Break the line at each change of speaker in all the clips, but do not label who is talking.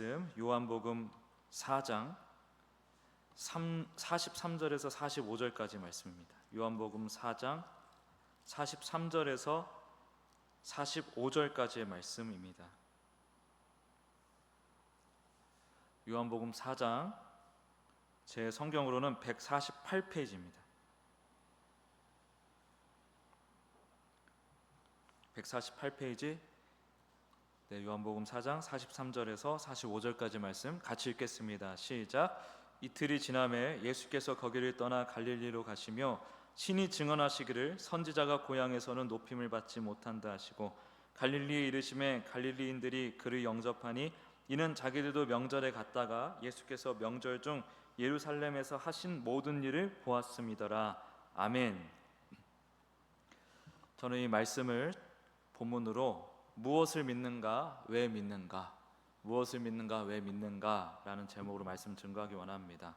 말씀 요한복음 4장 43절에서 45절까지 말씀입니다. 요한복음 4장 43절에서 45절까지의 말씀입니다. 요한복음 4장 제 성경으로는 148페이지입니다. 148페이지 요한복음 4장 43절에서 45절까지 말씀 같이 읽겠습니다. 시작. 이틀이 지나매 예수께서 거기를 떠나 갈릴리로 가시며 친히 증언하시기를 선지자가 고향에서는 높임을 받지 못한다 하시고 갈릴리에 이르심에 갈릴리인들이 그를 영접하니 이는 자기들도 명절에 갔다가 예수께서 명절 중 예루살렘에서 하신 모든 일을 보았음이더라. 아멘. 저는 이 말씀을 본문으로 무엇을 믿는가, 왜 믿는가, 무엇을 믿는가, 왜 믿는가 라는 제목으로 말씀 증거하기 원합니다.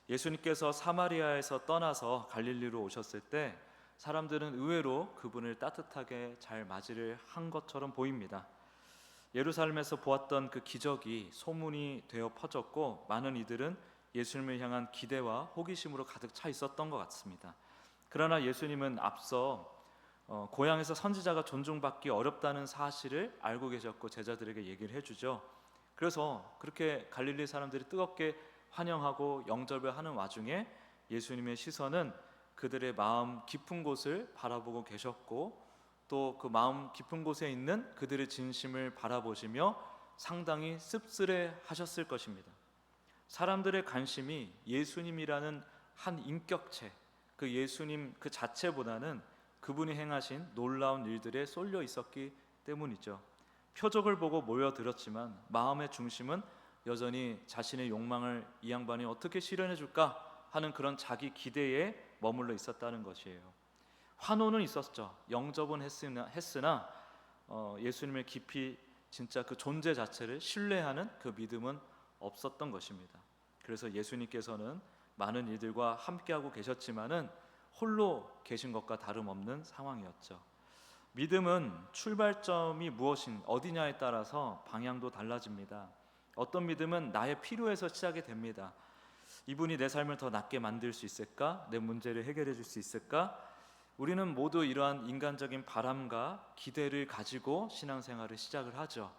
예수님께서 사마리아에서 떠나서 갈릴리로 오셨을 때 사람들은 의외로 그분을 따뜻하게 잘 맞이를 한 것처럼 보입니다. 예루살렘에서 보았던 그 기적이 소문이 되어 퍼졌고 많은 이들은 예수님을 향한 기대와 호기심으로 가득 차 있었던 것 같습니다. 그러나 예수님은 앞서 고향에서 선지자가 존중받기 어렵다는 사실을 알고 계셨고 제자들에게 얘기를 해주죠. 그래서 그렇게 갈릴리 사람들이 뜨겁게 환영하고 영접을 하는 와중에 예수님의 시선은 그들의 마음 깊은 곳을 바라보고 계셨고 또 그 마음 깊은 곳에 있는 그들의 진심을 바라보시며 상당히 씁쓸해 하셨을 것입니다. 사람들의 관심이 예수님이라는 한 인격체, 그 예수님 그 자체보다는 그분이 행하신 놀라운 일들에 쏠려 있었기 때문이죠. 표적을 보고 모여들었지만 마음의 중심은 여전히 자신의 욕망을 이 양반이 어떻게 실현해 줄까 하는 그런 자기 기대에 머물러 있었다는 것이에요. 환호는 있었죠. 영접은 했으나 예수님을 깊이 진짜 그 존재 자체를 신뢰하는 그 믿음은 없었던 것입니다. 그래서 예수님께서는 많은 이들과 함께하고 계셨지만은 홀로 계신 것과 다름없는 상황이었죠. 믿음은 출발점이 어디냐에 따라서 방향도 달라집니다. 어떤 믿음은 나의 필요에서 시작이 됩니다. 이분이 내 삶을 더 낫게 만들 수 있을까? 내 문제를 해결해 줄 수 있을까? 우리는 모두 이러한 인간적인 바람과 기대를 가지고 신앙생활을 시작을 하죠.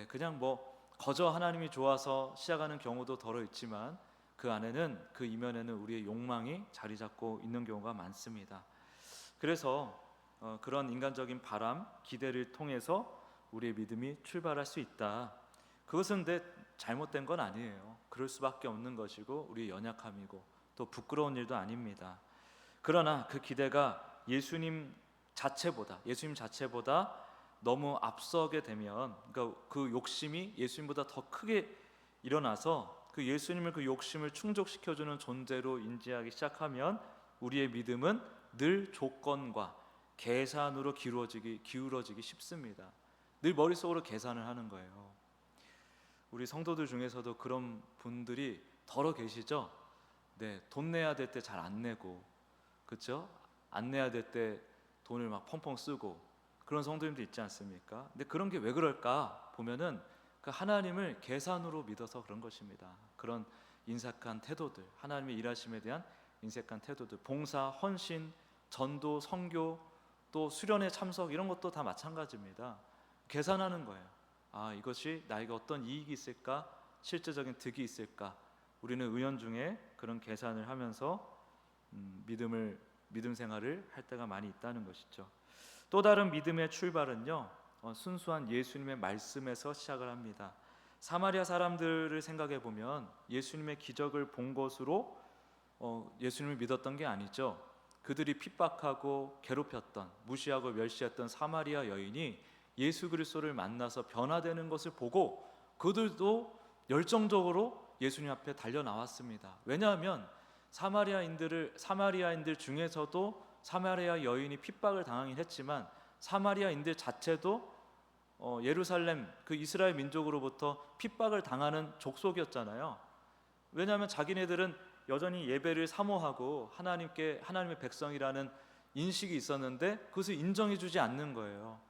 그냥 거저 하나님이 좋아서 시작하는 경우도 덜어 있지만 그 안에는, 그 이면에는 우리의 욕망이 자리 잡고 있는 경우가 많습니다. 그래서 그런 인간적인 바람, 기대를 통해서 우리의 믿음이 출발할 수 있다. 그것은 잘못된 건 아니에요. 그럴 수밖에 없는 것이고 우리의 연약함이고 또 부끄러운 일도 아닙니다. 그러나 그 기대가 예수님 자체보다 너무 앞서게 되면, 그러니까 그 욕심이 예수님보다 더 크게 일어나서 그 예수님을 그 욕심을 충족시켜주는 존재로 인지하기 시작하면 우리의 믿음은 늘 조건과 계산으로 기울어지기 쉽습니다. 늘 머릿속으로 계산을 하는 거예요. 우리 성도들 중에서도 그런 분들이 덜어 계시죠? 돈 내야 될 때 잘 안 내고, 그렇죠? 안 내야 될 때 돈을 막 펑펑 쓰고 그런 성도님도 있지 않습니까? 근데 그런 게 왜 그럴까 보면은 그 하나님을 계산으로 믿어서 그런 것입니다. 그런 인색한 태도들, 하나님의 일하심에 대한 인색한 태도들, 봉사, 헌신, 전도, 선교, 또 수련회 참석 이런 것도 다 마찬가지입니다. 계산하는 거예요. 이것이 나에게 어떤 이익이 있을까? 실제적인 득이 있을까? 우리는 은연중에 그런 계산을 하면서 믿음 생활을 할 때가 많이 있다는 것이죠. 또 다른 믿음의 출발은요, 순수한 예수님의 말씀에서 시작을 합니다. 사마리아 사람들을 생각해 보면 예수님의 기적을 본 것으로 예수님을 믿었던 게 아니죠. 그들이 핍박하고 괴롭혔던, 무시하고 멸시했던 사마리아 여인이 예수 그리스도를 만나서 변화되는 것을 보고 그들도 열정적으로 예수님 앞에 달려 나왔습니다. 왜냐하면 사마리아인들 중에서도 사마리아 여인이 핍박을 당하긴 했지만 사마리아인들 자체도 예루살렘 그 이스라엘 민족으로부터 핍박을 당하는 족속이었잖아요. 왜냐하면 자기네들은 여전히 예배를 사모하고 하나님의 백성이라는 인식이 있었는데 그것을 인정해주지 않는 거예요.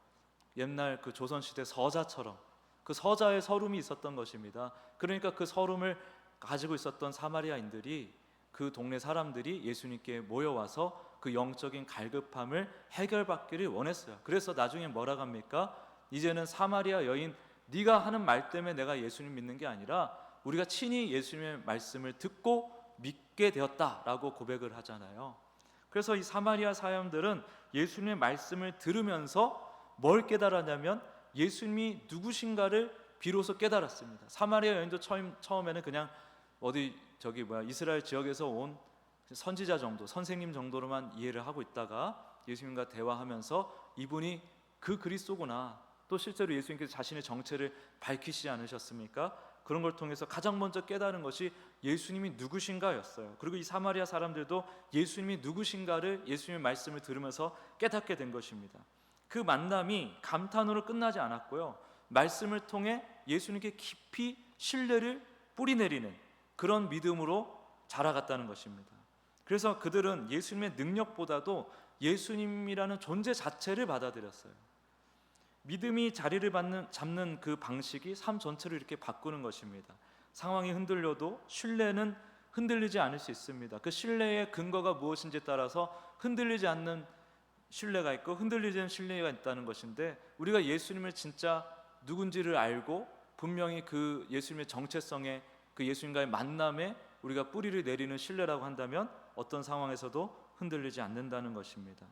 옛날 그 조선시대 서자처럼 그 서자의 서름이 있었던 것입니다. 그러니까 그 서름을 가지고 있었던 사마리아인들이, 그 동네 사람들이 예수님께 모여와서 그 영적인 갈급함을 해결받기를 원했어요. 그래서 나중에 뭐라고 합니까? 이제는 사마리아 여인, 네가 하는 말 때문에 내가 예수님 믿는 게 아니라 우리가 친히 예수님의 말씀을 듣고 믿게 되었다라고 고백을 하잖아요. 그래서 이 사마리아 사람들은 예수님의 말씀을 들으면서 뭘 깨달았냐면 예수님이 누구신가를 비로소 깨달았습니다. 사마리아 여인도 처음에는 그냥 이스라엘 지역에서 온 선지자 정도, 선생님 정도로만 이해를 하고 있다가 예수님과 대화하면서 이분이 그 그리스도구나, 또 실제로 예수님께서 자신의 정체를 밝히시지 않으셨습니까? 그런 걸 통해서 가장 먼저 깨달은 것이 예수님이 누구신가였어요. 그리고 이 사마리아 사람들도 예수님이 누구신가를 예수님의 말씀을 들으면서 깨닫게 된 것입니다. 그 만남이 감탄으로 끝나지 않았고요, 말씀을 통해 예수님께 깊이 신뢰를 뿌리내리는 그런 믿음으로 자라갔다는 것입니다. 그래서 그들은 예수님의 능력보다도 예수님이라는 존재 자체를 받아들였어요. 믿음이 자리를 잡는 그 방식이 삶 전체를 이렇게 바꾸는 것입니다. 상황이 흔들려도 신뢰는 흔들리지 않을 수 있습니다. 그 신뢰의 근거가 무엇인지에 따라서 흔들리지 않는 신뢰가 있고 흔들리지 않는 신뢰가 있다는 것인데, 우리가 예수님을 진짜 누군지를 알고 분명히 그 예수님의 정체성에, 그 예수님과의 만남에 우리가 뿌리를 내리는 신뢰라고 한다면 어떤 상황에서도 흔들리지 않는다는 것입니다.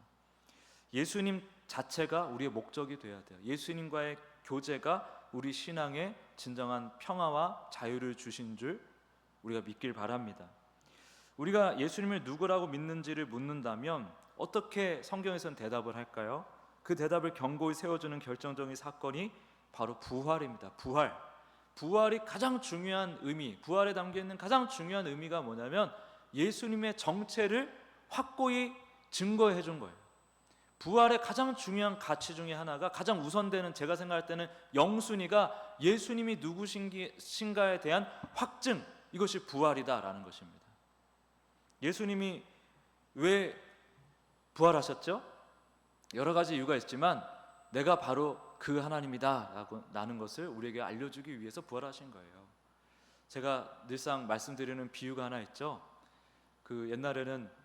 예수님 자체가 우리의 목적이 되어야 돼요. 예수님과의 교제가 우리 신앙의 진정한 평화와 자유를 주신 줄 우리가 믿길 바랍니다. 우리가 예수님을 누구라고 믿는지를 묻는다면 어떻게 성경에서는 대답을 할까요? 그 대답을 견고히 세워주는 결정적인 사건이 바로 부활입니다. 부활이 가장 중요한 의미, 부활에 담겨있는 가장 중요한 의미가 뭐냐면 예수님의 정체를 확고히 증거해 준 거예요. 부활의 가장 중요한 가치 중에 하나가, 가장 우선되는, 제가 생각할 때는 영순위가 예수님이 누구신가에 대한 확증, 이것이 부활이다라는 것입니다. 예수님이 왜 부활하셨죠? 여러 가지 이유가 있지만 내가 바로 그 하나님이다 라는 것을 우리에게 알려주기 위해서 부활하신 거예요. 제가 늘상 말씀드리는 비유가 하나 있죠. 그 옛날에는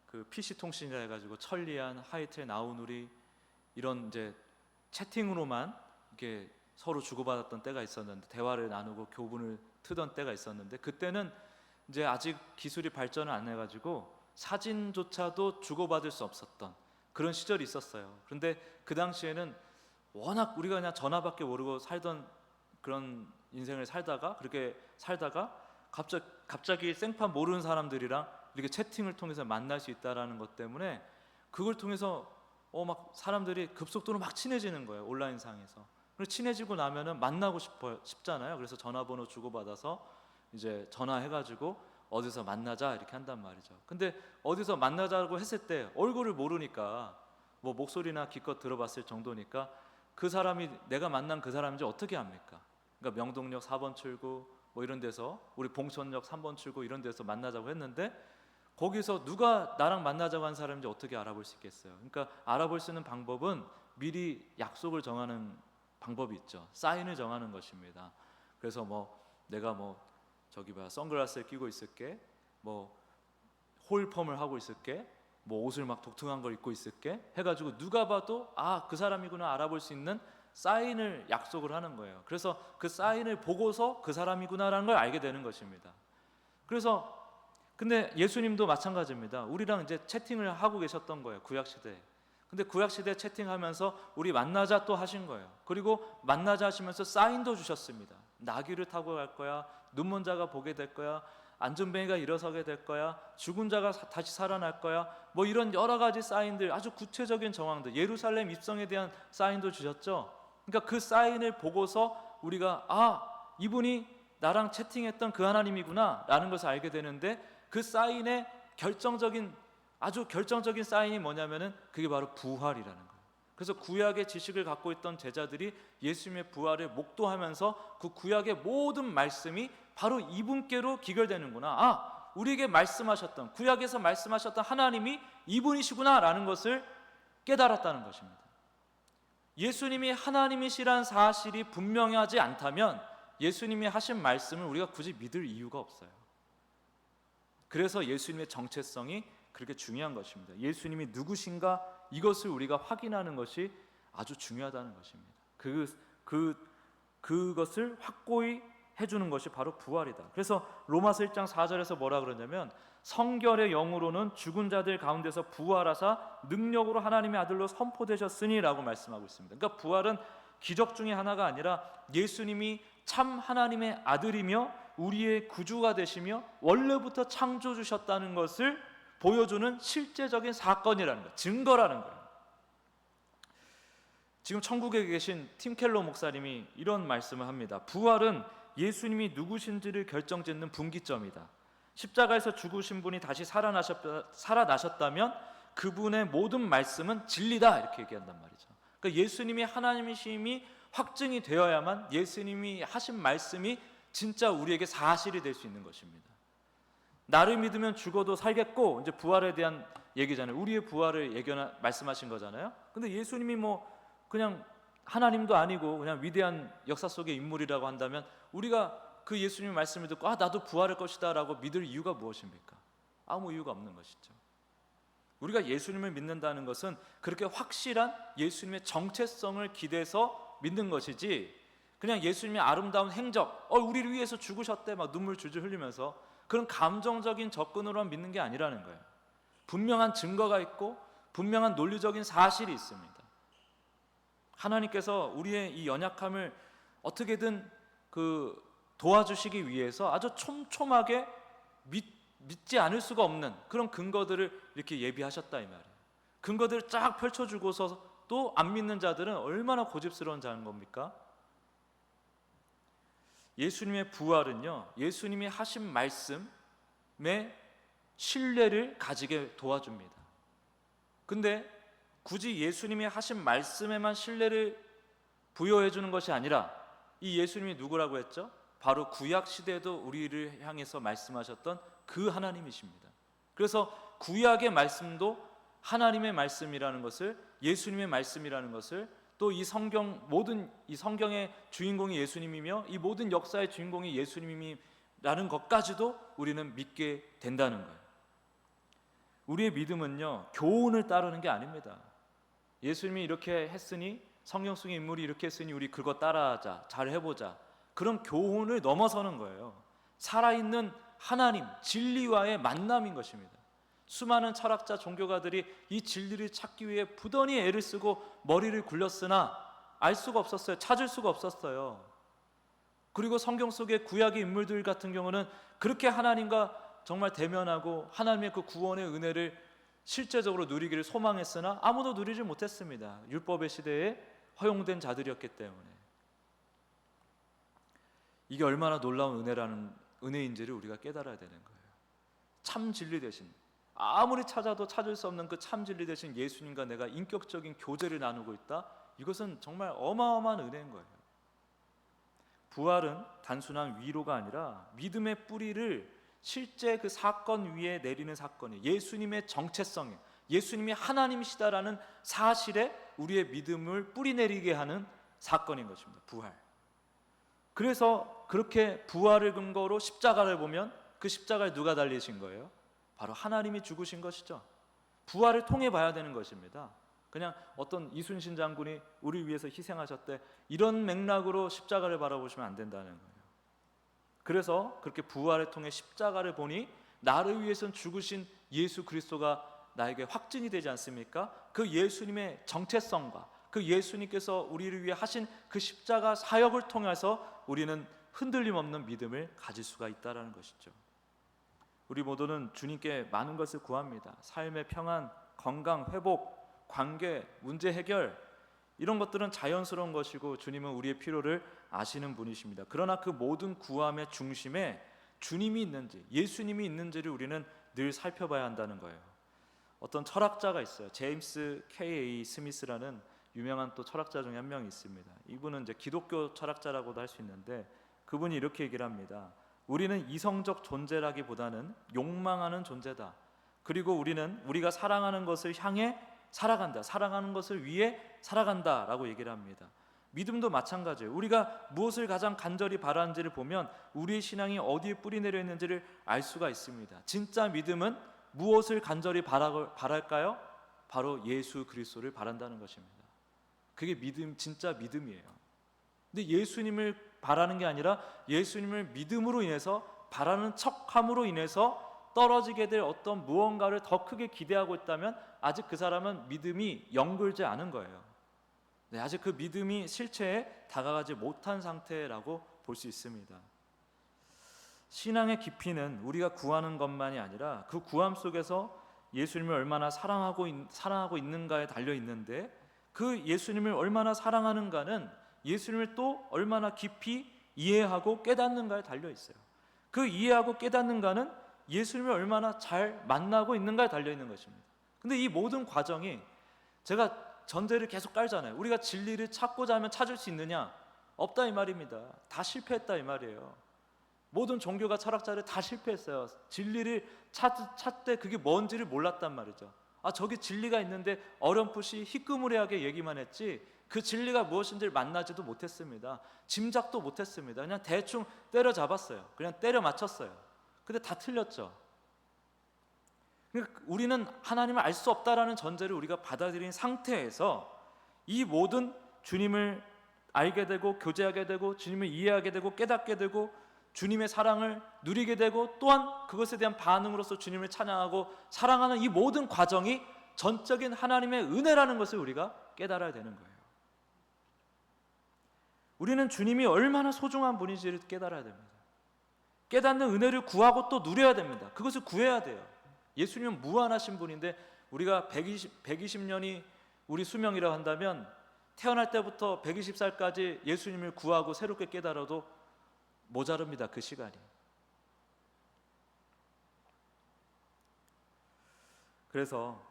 그 PC 통신이라 해가지고 천리안, 하이텔, 나우누리 이런 이제 채팅으로만 이렇게 서로 주고받았던 때가 있었는데, 대화를 나누고 교분을 트던 때가 있었는데, 그때는 이제 아직 기술이 발전을 안 해가지고 사진조차도 주고받을 수 없었던 그런 시절이 있었어요. 그런데 그 당시에는 워낙 우리가 그냥 전화밖에 모르고 살던 그런 인생을 그렇게 살다가 갑자기 생판 모르는 사람들이랑 이렇게 채팅을 통해서 만날 수 있다라는 것 때문에 그걸 통해서 막 사람들이 급속도로 막 친해지는 거예요. 온라인상에서. 그리고 친해지고 나면은 만나고 싶잖아요. 그래서 전화번호 주고받아서 이제 전화해가지고 어디서 만나자 이렇게 한단 말이죠. 근데 어디서 만나자고 했을 때 얼굴을 모르니까, 뭐 목소리나 기껏 들어봤을 정도니까 그 사람이 내가 만난 그 사람인지 어떻게 압니까? 그러니까 명동역 4번 출구 뭐 이런 데서, 우리 봉천역 3번 출구 이런 데서 만나자고 했는데 거기서 누가 나랑 만나자고 한 사람인지 어떻게 알아볼 수 있겠어요? 그러니까 알아볼 수 있는 방법은 미리 약속을 정하는 방법이 있죠. 사인을 정하는 것입니다. 그래서 내가 선글라스를 끼고 있을게, 홀펌을 하고 있을게, 옷을 막 독특한 걸 입고 있을게 해가지고 누가 봐도 그 사람이구나 알아볼 수 있는 사인을 약속을 하는 거예요. 그래서 그 사인을 보고서 그 사람이구나라는 걸 알게 되는 것입니다. 근데 예수님도 마찬가지입니다. 우리랑 이제 채팅을 하고 계셨던 거예요, 구약시대에. 근데 구약시대에 채팅하면서 우리 만나자 또 하신 거예요. 그리고 만나자 하시면서 사인도 주셨습니다. 나귀를 타고 갈 거야, 눈먼 자가 보게 될 거야, 안전뱅이가 일어서게 될 거야, 죽은 자가 다시 살아날 거야, 이런 여러 가지 사인들, 아주 구체적인 정황들, 예루살렘 입성에 대한 사인도 주셨죠. 그러니까 그 사인을 보고서 우리가 이분이 나랑 채팅했던 그 하나님이구나 라는 것을 알게 되는데, 그 사인의 아주 결정적인 사인이 뭐냐면은 그게 바로 부활이라는 거예요. 그래서 구약의 지식을 갖고 있던 제자들이 예수님의 부활을 목도하면서 그 구약의 모든 말씀이 바로 이분께로 기결되는구나, 우리에게 말씀하셨던, 구약에서 말씀하셨던 하나님이 이분이시구나 라는 것을 깨달았다는 것입니다. 예수님이 하나님이시란 사실이 분명하지 않다면 예수님이 하신 말씀을 우리가 굳이 믿을 이유가 없어요. 그래서 예수님의 정체성이 그렇게 중요한 것입니다. 예수님이 누구신가 이것을 우리가 확인하는 것이 아주 중요하다는 것입니다. 그것을 확고히 해주는 것이 바로 부활이다. 그래서 로마서 1장 4절에서 뭐라 그러냐면 성결의 영으로는 죽은 자들 가운데서 부활하사 능력으로 하나님의 아들로 선포되셨으니 라고 말씀하고 있습니다. 그러니까 부활은 기적 중에 하나가 아니라 예수님이 참 하나님의 아들이며 우리의 구주가 되시며 원래부터 창조주셨다는 것을 보여주는 실제적인 사건이라는 거예요. 증거라는 거예요. 지금 천국에 계신 팀 켈러 목사님이 이런 말씀을 합니다. 부활은 예수님이 누구신지를 결정짓는 분기점이다. 십자가에서 죽으신 분이 다시 살아나셨다면 그분의 모든 말씀은 진리다 이렇게 얘기한단 말이죠. 그러니까 예수님이 하나님이심이 확증이 되어야만 예수님이 하신 말씀이 진짜 우리에게 사실이 될 수 있는 것입니다. 나를 믿으면 죽어도 살겠고, 이제 부활에 대한 얘기잖아요. 우리의 부활을 말씀하신 거잖아요. 근데 예수님이 뭐 그냥 하나님도 아니고 그냥 위대한 역사 속의 인물이라고 한다면 우리가 그 예수님의 말씀을 듣고 나도 부활할 것이다 라고 믿을 이유가 무엇입니까? 아무 이유가 없는 것이죠. 우리가 예수님을 믿는다는 것은 그렇게 확실한 예수님의 정체성을 기대서 믿는 것이지, 그냥 예수님의 아름다운 행적, 우리를 위해서 죽으셨대 막 눈물 줄줄 흘리면서 그런 감정적인 접근으로만 믿는 게 아니라는 거예요. 분명한 증거가 있고 분명한 논리적인 사실이 있습니다. 하나님께서 우리의 이 연약함을 어떻게든 도와주시기 위해서 아주 촘촘하게 믿지 않을 수가 없는 그런 근거들을 이렇게 예비하셨다 이 말이에요. 근거들을 쫙 펼쳐주고서 또 안 믿는 자들은 얼마나 고집스러운 자인 겁니까? 예수님의 부활은요, 예수님이 하신 말씀에 신뢰를 가지게 도와줍니다. 근데 굳이 예수님이 하신 말씀에만 신뢰를 부여해 주는 것이 아니라 이 예수님이 누구라고 했죠? 바로 구약 시대에도 우리를 향해서 말씀하셨던 그 하나님이십니다. 그래서 구약의 말씀도 하나님의 말씀이라는 것을, 예수님의 말씀이라는 것을, 또 이 모든 이 성경의 주인공이 예수님이며 이 모든 역사의 주인공이 예수님이라는 것까지도 우리는 믿게 된다는 거예요. 우리의 믿음은요, 교훈을 따르는 게 아닙니다. 예수님이 이렇게 했으니, 성경 속의 인물이 이렇게 했으니 우리 그거 따라하자, 잘 해보자, 그런 교훈을 넘어서는 거예요. 살아있는 하나님, 진리와의 만남인 것입니다. 수많은 철학자, 종교가들이 이 진리를 찾기 위해 부단히 애를 쓰고 머리를 굴렸으나 알 수가 없었어요. 찾을 수가 없었어요. 그리고 성경 속의 구약의 인물들 같은 경우는 그렇게 하나님과 정말 대면하고 하나님의 그 구원의 은혜를 실제적으로 누리기를 소망했으나 아무도 누리지 못했습니다. 율법의 시대에 허용된 자들이었기 때문에. 이게 얼마나 놀라운 은혜인지를 우리가 깨달아야 되는 거예요. 참 진리 대신, 아무리 찾아도 찾을 수 없는 그 참 진리 대신 예수님과 내가 인격적인 교제를 나누고 있다. 이것은 정말 어마어마한 은혜인 거예요. 부활은 단순한 위로가 아니라 믿음의 뿌리를 실제 그 사건 위에 내리는 사건이에요. 예수님의 정체성에, 예수님이 하나님이시다라는 사실에 우리의 믿음을 뿌리내리게 하는 사건인 것입니다. 부활. 그래서 그렇게 부활을 근거로 십자가를 보면 그 십자가에 누가 달리신 거예요? 바로 하나님이 죽으신 것이죠. 부활을 통해 봐야 되는 것입니다. 그냥 어떤 이순신 장군이 우리 위해서 희생하셨대, 이런 맥락으로 십자가를 바라보시면 안 된다는 거예요. 그래서 그렇게 부활을 통해 십자가를 보니 나를 위해서 죽으신 예수 그리스도가 나에게 확증이 되지 않습니까? 그 예수님의 정체성과 그 예수님께서 우리를 위해 하신 그 십자가 사역을 통해서 우리는 흔들림 없는 믿음을 가질 수가 있다는 것이죠. 우리 모두는 주님께 많은 것을 구합니다. 삶의 평안, 건강, 회복, 관계, 문제 해결, 이런 것들은 자연스러운 것이고 주님은 우리의 필요를 아시는 분이십니다. 그러나 그 모든 구함의 중심에 주님이 있는지, 예수님이 있는지를 우리는 늘 살펴봐야 한다는 거예요. 어떤 철학자가 있어요. 제임스 K.A. 스미스라는 유명한 또 철학자 중에 한 명이 있습니다. 이분은 이제 기독교 철학자라고도 할 수 있는데 그분이 이렇게 얘기를 합니다. 우리는 이성적 존재라기보다는 욕망하는 존재다. 그리고 우리는 우리가 사랑하는 것을 향해 살아간다. 사랑하는 것을 위해 살아간다라고 얘기를 합니다. 믿음도 마찬가지예요. 우리가 무엇을 가장 간절히 바라는지를 보면 우리의 신앙이 어디에 뿌리 내려 있는지를 알 수가 있습니다. 진짜 믿음은 무엇을 간절히 바랄까요? 바로 예수 그리스도를 바란다는 것입니다. 그게 믿음, 진짜 믿음이에요. 근데 예수님을 바라는 게 아니라 예수님을 믿음으로 인해서 바라는 척함으로 인해서 떨어지게 될 어떤 무언가를 더 크게 기대하고 있다면 아직 그 사람은 믿음이 영글지 않은 거예요. 네, 아직 그 믿음이 실체에 다가가지 못한 상태라고 볼 수 있습니다. 신앙의 깊이는 우리가 구하는 것만이 아니라 그 구함 속에서 예수님을 얼마나 사랑하고 있는가에 달려 있는데, 그 예수님을 얼마나 사랑하는가는 예수님을 또 얼마나 깊이 이해하고 깨닫는가에 달려 있어요. 그 이해하고 깨닫는가는 예수님을 얼마나 잘 만나고 있는가에 달려 있는 것입니다. 근데 이 모든 과정이, 제가 전제를 계속 깔잖아요. 우리가 진리를 찾고자 하면 찾을 수 있느냐? 없다 이 말입니다. 다 실패했다 이 말이에요. 모든 종교가 철학자들 다 실패했어요. 진리를 찾되 그게 뭔지를 몰랐단 말이죠. 저기 진리가 있는데 어렴풋이 희끄무레하게 얘기만 했지 그 진리가 무엇인지를 만나지도 못했습니다. 짐작도 못했습니다. 그냥 대충 때려잡았어요. 그냥 때려 맞췄어요. 근데 다 틀렸죠. 그러니까 우리는 하나님을 알 수 없다라는 전제를 우리가 받아들인 상태에서 이 모든 주님을 알게 되고 교제하게 되고 주님을 이해하게 되고 깨닫게 되고 주님의 사랑을 누리게 되고 또한 그것에 대한 반응으로서 주님을 찬양하고 사랑하는 이 모든 과정이 전적인 하나님의 은혜라는 것을 우리가 깨달아야 되는 거예요. 우리는 주님이 얼마나 소중한 분인지를 깨달아야 됩니다. 깨닫는 은혜를 구하고 또 누려야 됩니다. 그것을 구해야 돼요. 예수님은 무한하신 분인데 우리가 120년이 우리 수명이라고 한다면 태어날 때부터 120살까지 예수님을 구하고 새롭게 깨달아도 모자릅니다. 그 시간이. 그래서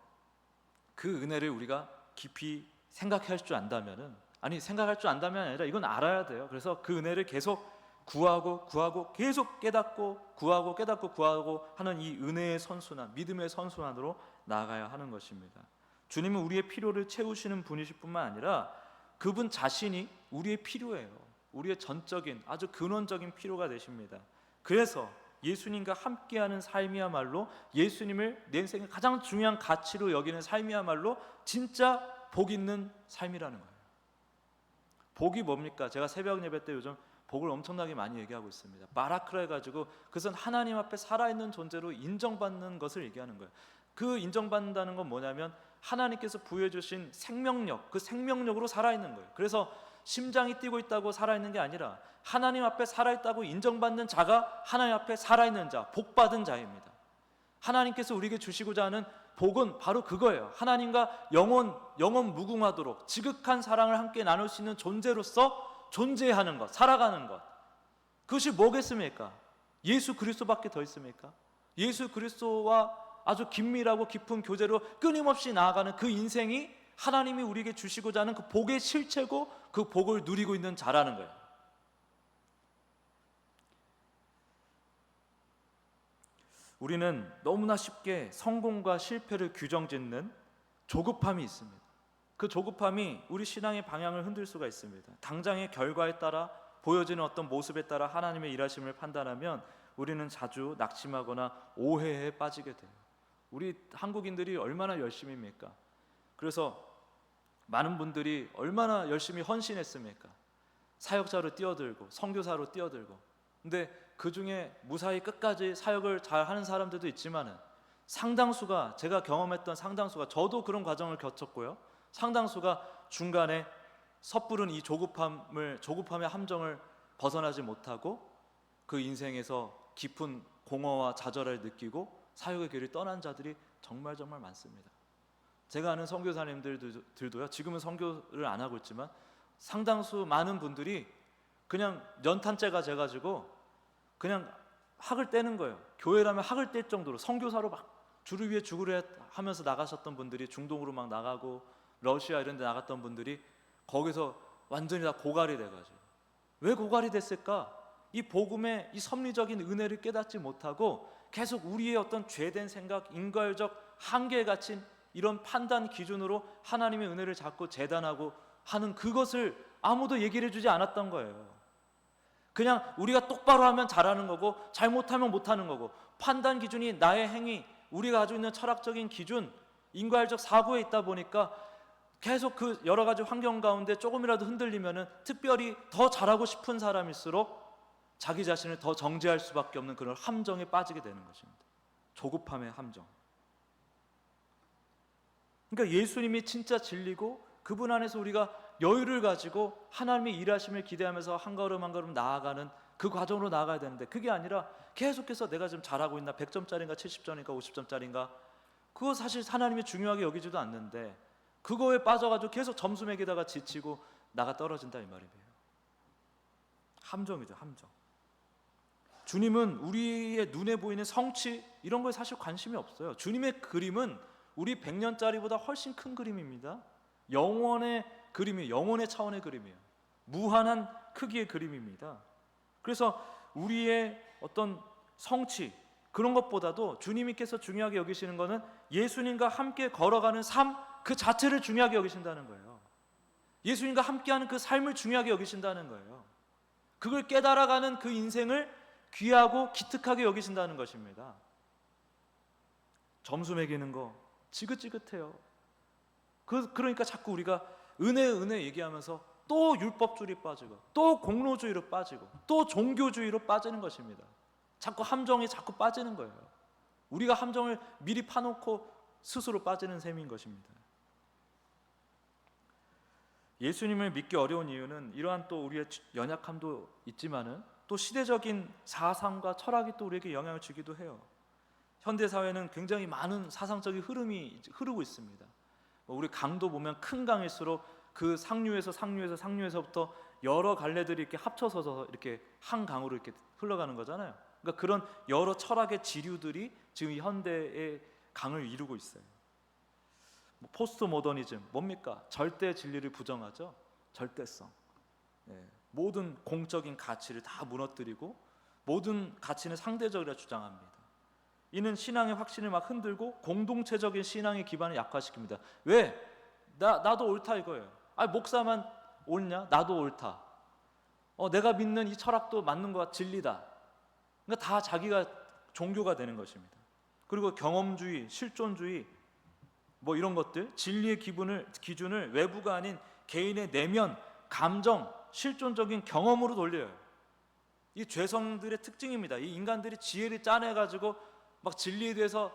그 은혜를 우리가 깊이 생각할 줄 안다면은, 생각할 줄 안다면 아니라 이건 알아야 돼요. 그래서 그 은혜를 계속 구하고 계속 깨닫고 구하고 하는 이 은혜의 선순환, 믿음의 선순환으로 나아가야 하는 것입니다. 주님은 우리의 필요를 채우시는 분이실 뿐만 아니라 그분 자신이 우리의 필요예요. 우리의 전적인 아주 근원적인 필요가 되십니다. 그래서 예수님과 함께하는 삶이야말로, 예수님을 내 인생의 가장 중요한 가치로 여기는 삶이야말로 진짜 복 있는 삶이라는 거예요. 복이 뭡니까? 제가 새벽 예배 때 요즘 복을 엄청나게 많이 얘기하고 있습니다. 마라크라 해가지고 그것은 하나님 앞에 살아있는 존재로 인정받는 것을 얘기하는 거예요. 그 인정받는다는 건 뭐냐면 하나님께서 부여해 주신 생명력, 그 생명력으로 살아있는 거예요. 그래서 심장이 뛰고 있다고 살아있는 게 아니라 하나님 앞에 살아있다고 인정받는 자가 하나님 앞에 살아있는 자, 복받은 자입니다. 하나님께서 우리에게 주시고자 하는 복은 바로 그거예요. 하나님과 영원 무궁하도록 지극한 사랑을 함께 나눌 수 있는 존재로서 존재하는 것, 살아가는 것. 그것이 뭐겠습니까? 예수 그리스도밖에 더 있습니까? 예수 그리스도와 아주 긴밀하고 깊은 교제로 끊임없이 나아가는 그 인생이 하나님이 우리에게 주시고자 하는 그 복의 실체고 그 복을 누리고 있는 자라는 거예요. 우리는 너무나 쉽게 성공과 실패를 규정짓는 조급함이 있습니다. 그 조급함이 우리 신앙의 방향을 흔들 수가 있습니다. 당장의 결과에 따라 보여지는 어떤 모습에 따라 하나님의 일하심을 판단하면 우리는 자주 낙심하거나 오해에 빠지게 돼요. 우리 한국인들이 얼마나 열심입니까? 그래서 많은 분들이 얼마나 열심히 헌신했습니까? 사역자로 뛰어들고 선교사로 뛰어들고. 근데 그 중에 무사히 끝까지 사역을 잘 하는 사람들도 있지만은 상당수가, 제가 경험했던 상당수가, 저도 그런 과정을 겪었고요, 상당수가 중간에 섣부른 이 조급함의 함정을 벗어나지 못하고 그 인생에서 깊은 공허와 좌절을 느끼고 사역의 길을 떠난 자들이 정말 많습니다. 제가 아는 선교사님들도요, 지금은 선교를 안 하고 있지만 상당수 많은 분들이 그냥 연탄재가 돼가지고 그냥 학을 떼는 거예요. 교회라면 학을 뗄 정도로 선교사로 막 주를 위해 죽으려 하면서 나가셨던 분들이 중동으로 막 나가고 러시아 이런 데 나갔던 분들이 거기서 완전히 다 고갈이 돼가지고. 왜 고갈이 됐을까? 이 복음의 이 섭리적인 은혜를 깨닫지 못하고 계속 우리의 어떤 죄된 생각, 인과적 한계에 갇힌 이런 판단 기준으로 하나님의 은혜를 잡고 재단하고 하는 그것을 아무도 얘기를 해주지 않았던 거예요. 그냥 우리가 똑바로 하면 잘하는 거고 잘못하면 못하는 거고, 판단 기준이 나의 행위, 우리가 가지고 있는 철학적인 기준, 인과율적 사고에 있다 보니까 계속 그 여러 가지 환경 가운데 조금이라도 흔들리면은 특별히 더 잘하고 싶은 사람일수록 자기 자신을 더 정죄할 수밖에 없는 그런 함정에 빠지게 되는 것입니다. 조급함의 함정. 그러니까 예수님이 진짜 진리고 그분 안에서 우리가 여유를 가지고 하나님의 일하심을 기대하면서 한 걸음 한 걸음 나아가는 그 과정으로 나아가야 되는데, 그게 아니라 계속해서 내가 지금 잘하고 있나, 100점짜리인가 70점인가 50점짜리인가, 그거 사실 하나님이 중요하게 여기지도 않는데 그거에 빠져가지고 계속 점수 매기다가 지치고 나가 떨어진다 이 말이에요. 함정이죠, 함정. 주님은 우리의 눈에 보이는 성취 이런 거에 사실 관심이 없어요. 주님의 그림은 우리 100년짜리보다 훨씬 큰 그림입니다. 영원의 그림이, 영원의 차원의 그림이에요. 무한한 크기의 그림입니다. 그래서 우리의 어떤 성취 그런 것보다도 주님께서 중요하게 여기시는 것은 예수님과 함께 걸어가는 삶 그 자체를 중요하게 여기신다는 거예요. 예수님과 함께하는 그 삶을 중요하게 여기신다는 거예요. 그걸 깨달아가는 그 인생을 귀하고 기특하게 여기신다는 것입니다. 점수 매기는 거 지긋지긋해요. 그러니까 자꾸 우리가 은혜 얘기하면서 또 율법주의 빠지고 또 공로주의로 빠지고 또 종교주의로 빠지는 것입니다. 자꾸 함정에 자꾸 빠지는 거예요. 우리가 함정을 미리 파놓고 스스로 빠지는 셈인 것입니다. 예수님을 믿기 어려운 이유는 이러한 또 우리의 연약함도 있지만은 또 시대적인 사상과 철학이 또 우리에게 영향을 주기도 해요. 현대 사회는 굉장히 많은 사상적인 흐름이 흐르고 있습니다. 우리 강도 보면 큰 강일수록 그 상류에서부터 여러 갈래들이 이렇게 합쳐서 이렇게 한 강으로 이렇게 흘러가는 거잖아요. 그러니까 그런 여러 철학의 지류들이 지금 이 현대의 강을 이루고 있어요. 포스트 모더니즘 뭡니까? 절대 진리를 부정하죠. 절대성. 모든 공적인 가치를 다 무너뜨리고 모든 가치는 상대적이라 주장합니다. 이는 신앙의 확신을 막 흔들고 공동체적인 신앙의 기반을 약화시킵니다. 왜? 나도 옳다 이거예요. 목사만 옳냐? 나도 옳다. 내가 믿는 이 철학도 맞는 것 같아, 진리다. 그러니까 다 자기가 종교가 되는 것입니다. 그리고 경험주의, 실존주의 이런 것들, 진리의 기준을 외부가 아닌 개인의 내면, 감정, 실존적인 경험으로 돌려요. 이 죄성들의 특징입니다. 이 인간들이 지혜를 짜내가지고 막 진리에 대해서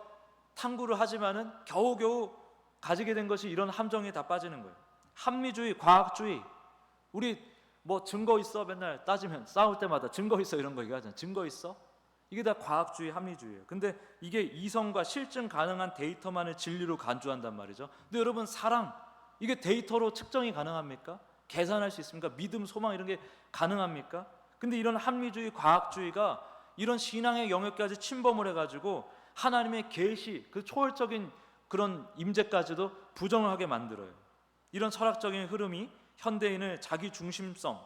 탐구를 하지만은 겨우겨우 가지게 된 것이 이런 함정에 다 빠지는 거예요. 합리주의, 과학주의, 우리 증거 있어 맨날 따지면 싸울 때마다 증거 있어 이런 거 얘기하잖아요. 증거 있어? 이게 다 과학주의, 합리주의예요. 근데 이게 이성과 실증 가능한 데이터만을 진리로 간주한단 말이죠. 근데 여러분, 사랑 이게 데이터로 측정이 가능합니까? 계산할 수 있습니까? 믿음, 소망 이런 게 가능합니까? 근데 이런 합리주의, 과학주의가 이런 신앙의 영역까지 침범을 해가지고 하나님의 계시, 그 초월적인 그런 임재까지도 부정을 하게 만들어요. 이런 철학적인 흐름이 현대인을 자기 중심성,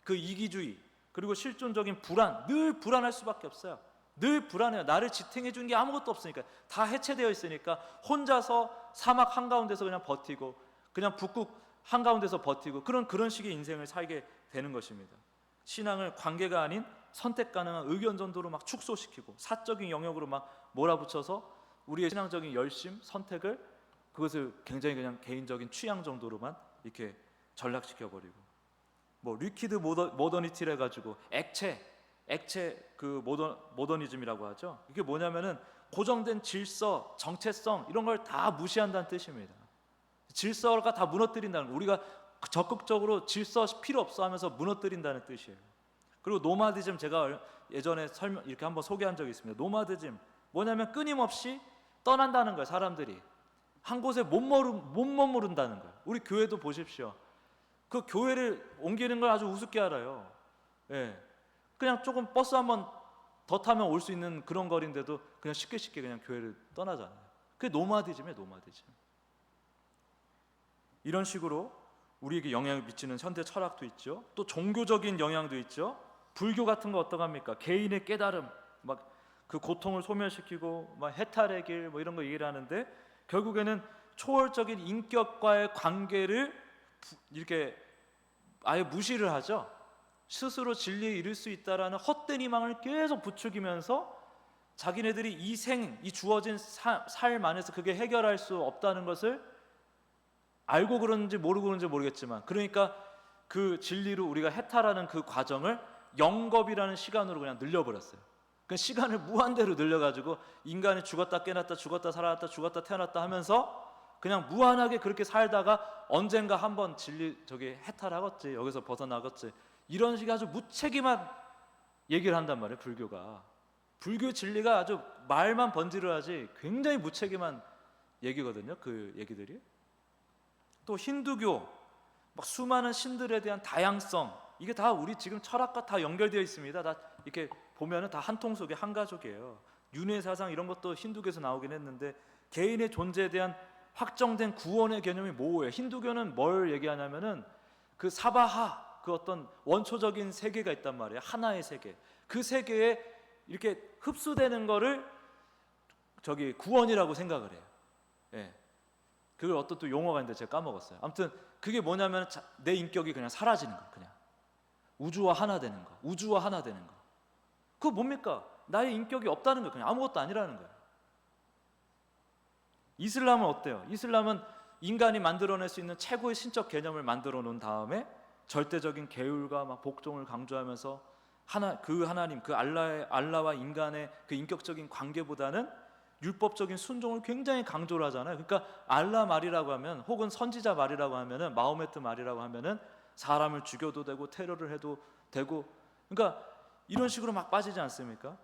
그 이기주의, 그리고 실존적인 불안, 늘 불안할 수밖에 없어요. 늘 불안해요. 나를 지탱해 주는 게 아무것도 없으니까, 다 해체되어 있으니까 혼자서 사막 한가운데서 그냥 버티고, 그냥 북극 한가운데서 버티고, 그런 식의 인생을 살게 되는 것입니다. 신앙을 관계가 아닌 선택 가능한 의견 전도로 막 축소시키고 사적인 영역으로 막 몰아붙여서 우리의 신앙적인 열심, 선택을 그것을 굉장히 그냥 개인적인 취향 정도로만 이렇게 전락시켜버리고, 리퀴드 모더니티를 해가지고 액체 그 모더니즘이라고 하죠. 이게 뭐냐면은 고정된 질서, 정체성 이런 걸 다 무시한다는 뜻입니다. 질서가 다 무너뜨린다는 거. 우리가 적극적으로 질서 필요 없어 하면서 무너뜨린다는 뜻이에요. 그리고 노마디즘, 제가 예전에 이렇게 한번 소개한 적이 있습니다. 노마디즘 뭐냐면 끊임없이 떠난다는 거예요. 사람들이 한 곳에 못 머무른다는 거예요. 우리 교회도 보십시오. 그 교회를 옮기는 걸 아주 우습게 알아요. 그냥 조금 버스 한번 더 타면 올 수 있는 그런 거리인데도 그냥 쉽게 그냥 교회를 떠나잖아요. 그게 노마디즘이에요. 노마디즘. 이런 식으로 우리에게 영향을 미치는 현대 철학도 있죠. 또 종교적인 영향도 있죠. 불교 같은 거 어떡합니까? 개인의 깨달음, 막 그 고통을 소멸시키고 막 해탈의 길 이런 거 얘기를 하는데, 결국에는 초월적인 인격과의 관계를 이렇게 아예 무시를 하죠. 스스로 진리에 이를 수 있다라는 헛된 희망을 계속 부추기면서 자기네들이 이 주어진 삶 안에서 그게 해결할 수 없다는 것을 알고 그러는지 모르고 그러는지 모르겠지만, 그러니까 그 진리로 우리가 해탈하는 그 과정을 영겁이라는 시간으로 그냥 늘려버렸어요. 그 시간을 무한대로 늘려가지고 인간이 죽었다 깨났다 죽었다 살아났다 죽었다 태어났다 하면서 그냥 무한하게 그렇게 살다가 언젠가 한번 진리 저기 해탈하겠지, 여기서 벗어나겠지, 이런 식의 아주 무책임한 얘기를 한단 말이에요. 불교 진리가 아주 말만 번지르하지 굉장히 무책임한 얘기거든요. 그 얘기들이. 또 힌두교 막 수많은 신들에 대한 다양성, 이게 다 우리 지금 철학과 다 연결되어 있습니다. 다 이렇게 보면은 다 한 통 속에 한 가족이에요. 윤회 사상 이런 것도 힌두교에서 나오긴 했는데, 개인의 존재에 대한 확정된 구원의 개념이 뭐예요? 힌두교는 뭘 얘기하냐면은 그 사바하, 그 어떤 원초적인 세계가 있단 말이에요. 하나의 세계. 그 세계에 이렇게 흡수되는 거를 저기 구원이라고 생각을 해요. 예. 그걸 어떤 또 용어가 있는데 제가 까먹었어요. 아무튼 그게 뭐냐면 내 인격이 그냥 사라지는 거, 그냥 우주와 하나 되는 거, 우주와 하나 되는 거. 그거 뭡니까? 나의 인격이 없다는 거, 그냥 아무것도 아니라는 거예요. 이슬람은 어때요? 이슬람은 인간이 만들어낼 수 있는 최고의 신적 개념을 만들어 놓은 다음에 절대적인 계율과 막 복종을 강조하면서 그 하나님, 그 알라와 인간의 그 인격적인 관계보다는 율법적인 순종을 굉장히 강조를 하잖아요. 그러니까 알라 말이라고 하면, 혹은 선지자 말이라고 하면은, 마호메트 말이라고 하면은 사람을 죽여도 되고 테러를 해도 되고, 그러니까 이런 식으로 막 빠지지 않습니까?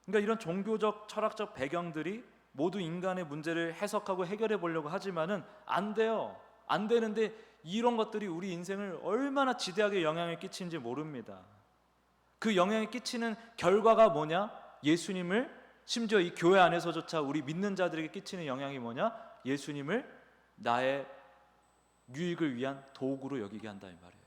그러니까 이런 종교적 철학적 배경들이 모두 인간의 문제를 해석하고 해결해 보려고 하지만은 안 돼요. 안 되는데 이런 것들이 우리 인생을 얼마나 지대하게 영향을 끼치는지 모릅니다. 그 영향을 끼치는 결과가 뭐냐? 예수님을, 심지어 이 교회 안에서조차 우리 믿는 자들에게 끼치는 영향이 뭐냐? 예수님을 나의 유익을 위한 도구로 여기게 한다, 이 말이에요.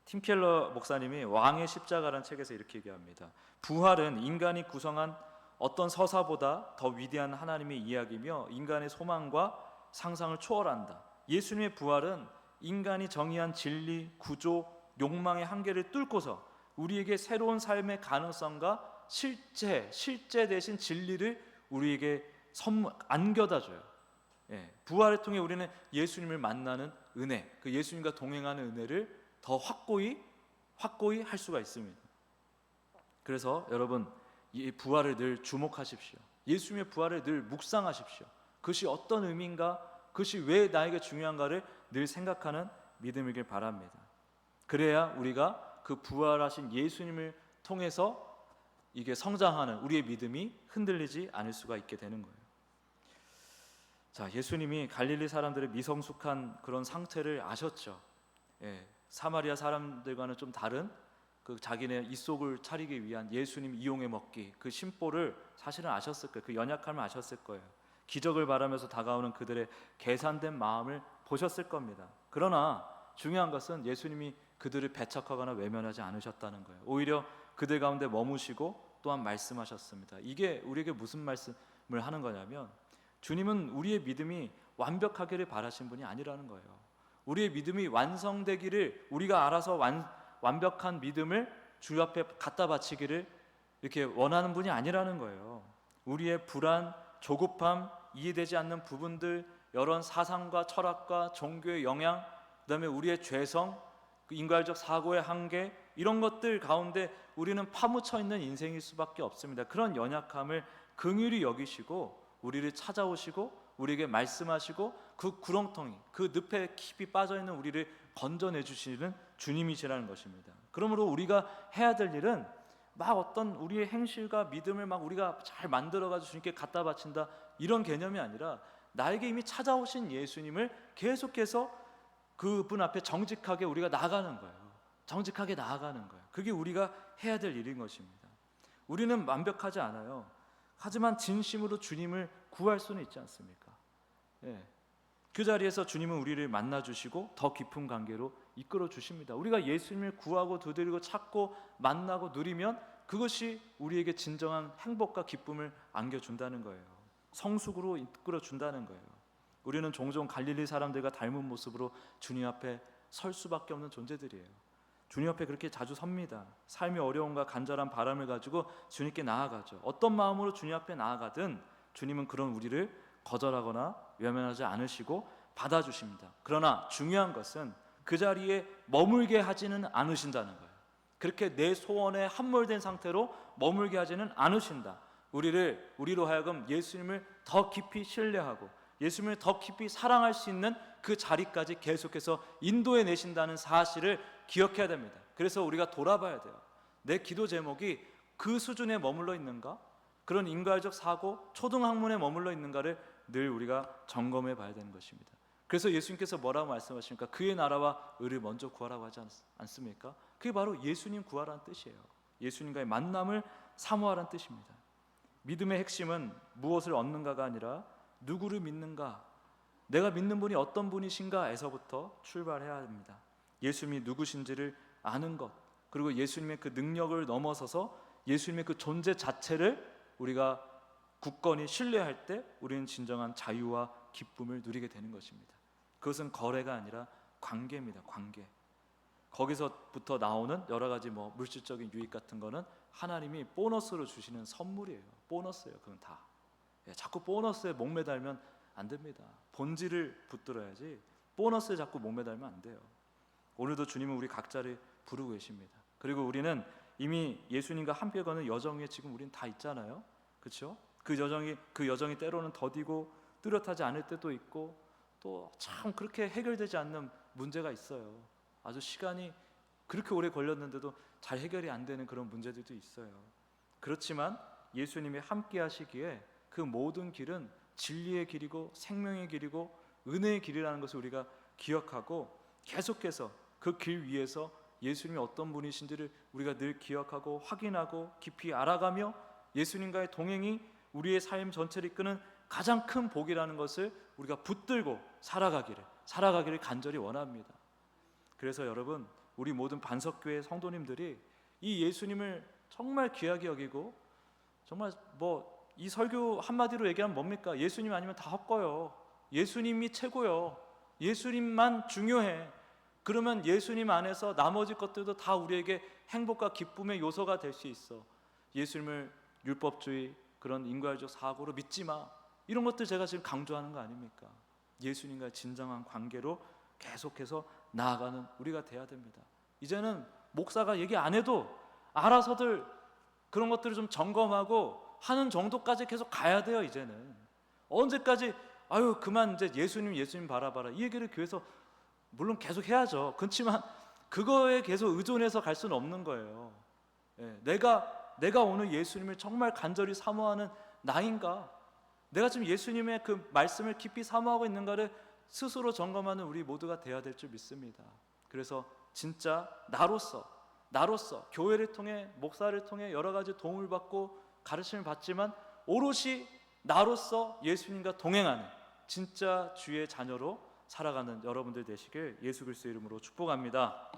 팀 켈러 목사님이 왕의 십자가라는 책에서 이렇게 얘기합니다. 부활은 인간이 구성한 어떤 서사보다 더 위대한 하나님의 이야기며 인간의 소망과 상상을 초월한다. 예수님의 부활은 인간이 정의한 진리, 구조, 욕망의 한계를 뚫고서 우리에게 새로운 삶의 가능성과 실제 대신 진리를 우리에게 안겨다줘요. 예, 부활을 통해 우리는 예수님을 만나는 은혜, 그 예수님과 동행하는 은혜를 더 확고히 할 수가 있습니다. 그래서 여러분, 이 부활을 늘 주목하십시오. 예수님의 부활을 늘 묵상하십시오. 그것이 어떤 의미인가, 그것이 왜 나에게 중요한가를 늘 생각하는 믿음이길 바랍니다. 그래야 우리가 그 부활하신 예수님을 통해서 이게 성장하는 우리의 믿음이 흔들리지 않을 수가 있게 되는 거예요. 자, 예수님이 갈릴리 사람들의 미성숙한 그런 상태를 아셨죠. 예, 사마리아 사람들과는 좀 다른 그 자기네 입속을 차리기 위한 예수님 이용해 먹기, 그 심보를 사실은 아셨을 거예요. 그 연약함을 아셨을 거예요. 기적을 바라면서 다가오는 그들의 계산된 마음을 보셨을 겁니다. 그러나 중요한 것은 예수님이 그들을 배척하거나 외면하지 않으셨다는 거예요. 오히려 그들 가운데 머무시고 또한 말씀하셨습니다. 이게 우리에게 무슨 말씀을 하는 거냐면, 주님은 우리의 믿음이 완벽하기를 바라신 분이 아니라는 거예요. 우리의 믿음이 완성되기를, 우리가 알아서 완벽한 믿음을 주 앞에 갖다 바치기를 이렇게 원하는 분이 아니라는 거예요. 우리의 불안, 조급함, 이해되지 않는 부분들, 여러 사상과 철학과 종교의 영향, 그다음에 우리의 죄성, 인과적 사고의 한계, 이런 것들 가운데 우리는 파묻혀 있는 인생일 수밖에 없습니다. 그런 연약함을 긍휼히 여기시고 우리를 찾아오시고 우리에게 말씀하시고 그 구렁텅이, 그 늪에 깊이 빠져있는 우리를 건져내 주시는 주님이시라는 것입니다. 그러므로 우리가 해야 될 일은 막 어떤 우리의 행실과 믿음을 막 우리가 잘 만들어가지고 주님께 갖다 바친다, 이런 개념이 아니라 나에게 이미 찾아오신 예수님을 계속해서 그분 앞에 정직하게 우리가 나아가는 거예요. 정직하게 나아가는 거예요. 그게 우리가 해야 될 일인 것입니다. 우리는 완벽하지 않아요. 하지만 진심으로 주님을 구할 수는 있지 않습니까? 예. 그 자리에서 주님은 우리를 만나주시고 더 깊은 관계로 이끌어 주십니다. 우리가 예수님을 구하고 두드리고 찾고 만나고 누리면 그것이 우리에게 진정한 행복과 기쁨을 안겨준다는 거예요. 성숙으로 이끌어 준다는 거예요. 우리는 종종 갈릴리 사람들과 닮은 모습으로 주님 앞에 설 수밖에 없는 존재들이에요. 주님 앞에 그렇게 자주 섭니다. 삶의 어려움과 간절한 바람을 가지고 주님께 나아가죠. 어떤 마음으로 주님 앞에 나아가든 주님은 그런 우리를 거절하거나 외면하지 않으시고 받아주십니다. 그러나 중요한 것은 그 자리에 머물게 하지는 않으신다는 거예요. 그렇게 내 소원에 함몰된 상태로 머물게 하지는 않으신다. 우리로 하여금 예수님을 더 깊이 신뢰하고 예수님을 더 깊이 사랑할 수 있는 그 자리까지 계속해서 인도해 내신다는 사실을 기억해야 됩니다. 그래서 우리가 돌아봐야 돼요. 내 기도 제목이 그 수준에 머물러 있는가? 그런 인과적 사고, 초등학문에 머물러 있는가를 늘 우리가 점검해 봐야 되는 것입니다. 그래서 예수님께서 뭐라고 말씀하십니까? 그의 나라와 의를 먼저 구하라고 하지 않습니까? 그게 바로 예수님 구하라는 뜻이에요. 예수님과의 만남을 사모하라는 뜻입니다. 믿음의 핵심은 무엇을 얻는가가 아니라 누구를 믿는가, 내가 믿는 분이 어떤 분이신가에서부터 출발해야 합니다. 예수님이 누구신지를 아는 것, 그리고 예수님의 그 능력을 넘어서서 예수님의 그 존재 자체를 우리가 굳건히 신뢰할 때 우리는 진정한 자유와 기쁨을 누리게 되는 것입니다. 그것은 거래가 아니라 관계입니다. 관계. 거기서부터 나오는 여러 가지 물질적인 유익 같은 거는 하나님이 보너스로 주시는 선물이에요. 보너스예요. 그건 다. 자꾸 보너스에 목매달면 안 됩니다. 본질을 붙들어야지 보너스에 자꾸 목매달면 안 돼요. 오늘도 주님은 우리 각자를 부르고 계십니다. 그리고 우리는 이미 예수님과 함께 가는 여정에 지금 우리는 다 있잖아요. 그렇죠? 그 여정이 때로는 더디고 뚜렷하지 않을 때도 있고 또 참 그렇게 해결되지 않는 문제가 있어요. 아주 시간이 그렇게 오래 걸렸는데도 잘 해결이 안 되는 그런 문제들도 있어요. 그렇지만 예수님이 함께 하시기에 그 모든 길은 진리의 길이고 생명의 길이고 은혜의 길이라는 것을 우리가 기억하고 계속해서 그 길 위에서 예수님이 어떤 분이신지를 우리가 늘 기억하고 확인하고 깊이 알아가며 예수님과의 동행이 우리의 삶 전체를 이끄는 가장 큰 복이라는 것을 우리가 붙들고 살아가기를 간절히 원합니다. 그래서 여러분, 우리 모든 반석교회 성도님들이 이 예수님을 정말 귀하게 여기고 정말 이 설교 한마디로 얘기하면 뭡니까? 예수님 아니면 다 헛거요. 예수님이 최고요. 예수님만 중요해. 그러면 예수님 안에서 나머지 것들도 다 우리에게 행복과 기쁨의 요소가 될 수 있어. 예수님을 율법주의 그런 인과적 사고로 믿지 마. 이런 것들 제가 지금 강조하는 거 아닙니까? 예수님과의 진정한 관계로 계속해서 나아가는 우리가 돼야 됩니다. 이제는 목사가 얘기 안 해도 알아서들 그런 것들을 좀 점검하고 하는 정도까지 계속 가야 돼요. 이제는 언제까지 그만 이제 예수님 바라봐라 이 얘기를 교회에서 물론 계속 해야죠. 그렇지만 그거에 계속 의존해서 갈 수는 없는 거예요. 내가 오늘 예수님을 정말 간절히 사모하는 나인가? 내가 지금 예수님의 그 말씀을 깊이 사모하고 있는가를 스스로 점검하는 우리 모두가 돼야 될 줄 믿습니다. 그래서 진짜 나로서 교회를 통해 목사를 통해 여러 가지 도움을 받고 가르침을 받지만 오롯이 나로서 예수님과 동행하는 진짜 주의 자녀로 살아가는 여러분들 되시길 예수 그리스도의 이름으로 축복합니다.